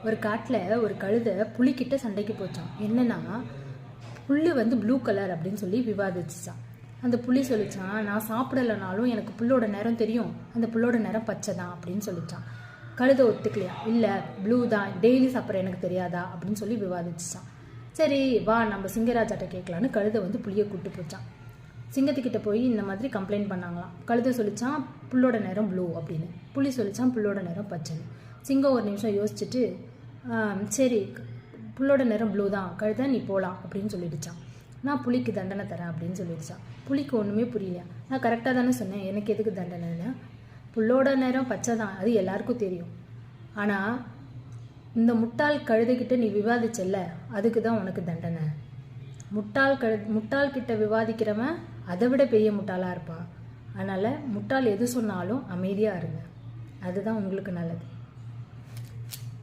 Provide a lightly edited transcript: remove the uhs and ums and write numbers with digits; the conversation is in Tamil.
ஒரு காட்டில் ஒரு கழுதை புலிக்கிட்ட சண்டைக்கு போச்சான். என்னன்னா, புல் வந்து ப்ளூ கலர் அப்படின்னு சொல்லி விவாதிச்சான். அந்த புலி சொல்லிச்சான், நான் சாப்பிடலைனாலும் எனக்கு புல்லோட நிறம் தெரியும், அந்த புல்லோட நிறம் பச்சை தான் அப்படின்னு சொல்லிச்சான். கழுதை ஒத்துக்கலையா, இல்லை ப்ளூ தான், டெய்லி சாப்பிட்ற எனக்கு தெரியாதா அப்படின்னு சொல்லி விவாதிச்சான். சரி வா நம்ம சிங்கராஜாட்ட கேட்கலான்னு கழுதை வந்து புலியை கூப்பிட்டு போச்சான். சிங்கத்துக்கிட்ட போய் இந்த மாதிரி கம்ப்ளைண்ட் பண்ணாங்களாம். கழுதை சொல்லிச்சான் புல்லோட நிறம் ப்ளூ அப்படின்னு, புலி சொல்லிச்சான் புல்லோட நிறம் பச்சைன்னு. சிங்கம் ஒரு நிமிஷம் யோசிச்சுட்டு, சரி புல்லோட நிறம் ப்ளூ தான், கழுதை நீ போகலாம் அப்படின்னு சொல்லிடுச்சான். நான் புலிக்கு தண்டனை தரேன் அப்படின்னு சொல்லிடுச்சான். புலிக்கு ஒன்றுமே புரியலையா, நான் கரெக்டாக தானே சொன்னேன், எனக்கு எதுக்கு தண்டனைன்னு, புல்லோட நிறம் பச்சை தான், அது எல்லாருக்கும் தெரியும், ஆனால் இந்த முட்டாள் கழுதைக்கிட்ட நீ விவாதிச்சல்ல, அதுக்கு தான் உனக்கு தண்டனை. முட்டாள் கிட்ட விவாதிக்கிறவன் அதை விட பெரிய முட்டாளாக இருப்பான். அதனால் முட்டாள் எது சொன்னாலும் அமைதியாக இருங்க, அதுதான் உங்களுக்கு நல்லது.